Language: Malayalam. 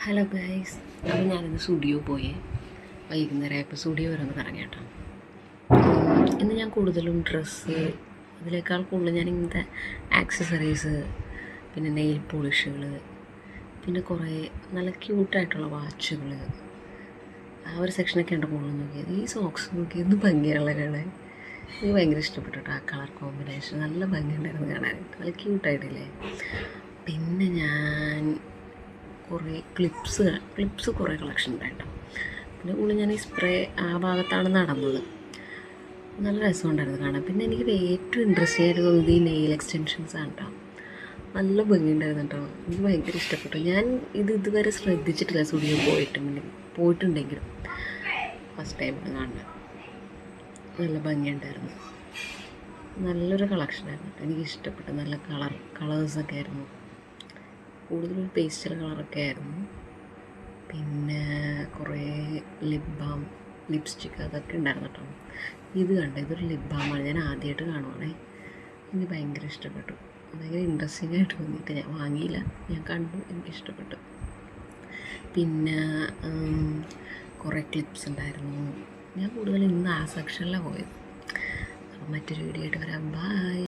ഹലോ ഗൈസ്, അപ്പോൾ ഞാനിന്ന് സ്റ്റുഡിയോ പോയി വൈകുന്നേരം ആയപ്പോൾ സ്റ്റുഡിയോ വരെ ഒന്ന് കറങ്ങി കേട്ടോ. ഇന്ന് ഞാൻ കൂടുതലും ഡ്രസ്സ്, അതിനേക്കാൾ കൂടുതൽ ഞാൻ ഇങ്ങനത്തെ ആക്സസറീസ്, പിന്നെ നെയിൽ പോളിഷുകൾ, പിന്നെ കുറേ നല്ല ക്യൂട്ടായിട്ടുള്ള വാച്ചുകൾ, ആ ഒരു സെക്ഷനൊക്കെ ഉണ്ട് കൂടുതൽ നോക്കിയത്. ഈ സോക്സ് നോക്കിയത് ഭംഗിയുള്ള കാണാൻ എനിക്ക് ഭയങ്കര ഇഷ്ടപ്പെട്ടു കേട്ടോ. ആ കളർ കോമ്പിനേഷൻ നല്ല ഭംഗിയുണ്ടായിരുന്നു കാണാനായിട്ട്, നല്ല ക്യൂട്ടായിട്ടില്ലേ. പിന്നെ ഞാൻ കുറേ ക്ലിപ്സ് കുറേ കളക്ഷൻ ഉണ്ടായിട്ടോ. പിന്നെ കൂടുതൽ ഞാൻ ഈ സ്പ്രേ ആ ഭാഗത്താണ് നടന്നത്. നല്ല രസമുണ്ടായിരുന്നു കാണാൻ. പിന്നെ എനിക്ക് ഏറ്റവും ഇൻട്രസ്റ്റിംഗ് ആയിട്ട് തോന്നിയത് ഈ നെയിൽ എക്സ്റ്റൻഷൻസ് ആണ് കേട്ടോ. നല്ല ഭംഗിയുണ്ടായിരുന്നു കേട്ടോ. എനിക്ക് ഭയങ്കര ഇഷ്ടപ്പെട്ടു. ഞാൻ ഇതുവരെ ശ്രദ്ധിച്ചിട്ടില്ല സ്റ്റുഡിയോ പോയിട്ടുണ്ടെങ്കിലും ഫസ്റ്റ് ടൈമാണ് കാണുന്നത്. നല്ല ഭംഗിയുണ്ടായിരുന്നു, നല്ലൊരു കളക്ഷനായിരുന്നു കേട്ടോ. എനിക്കിഷ്ടപ്പെട്ടു. നല്ല കളേഴ്സൊക്കെ ആയിരുന്നു, കൂടുതലും പേസ്റ്റൽ കളറൊക്കെ ആയിരുന്നു. പിന്നെ കുറേ ലിപ് ബാം, ലിപ്സ്റ്റിക്ക് അതൊക്കെ ഉണ്ടായിരുന്നു കേട്ടോ. ഇതൊരു ലിപ് ബാമാണ്, ഞാൻ ആദ്യമായിട്ട് കാണുവാണേ. എനിക്ക് ഭയങ്കര ഇഷ്ടപ്പെട്ടു. ഭയങ്കര ഇൻട്രസ്റ്റിംഗ് ആയിട്ട് തോന്നിയിട്ട് ഞാൻ വാങ്ങിയില്ല, ഞാൻ കണ്ടു, എനിക്കിഷ്ടപ്പെട്ടു. പിന്നെ കുറേ ക്ലിപ്സ് ഉണ്ടായിരുന്നു. ഞാൻ കൂടുതൽ ഇന്ന് ആ സെക്ഷനിലാണ് പോയത്. അപ്പം മറ്റൊരു വീഡിയോ ആയിട്ട് വരാം. ബൈ.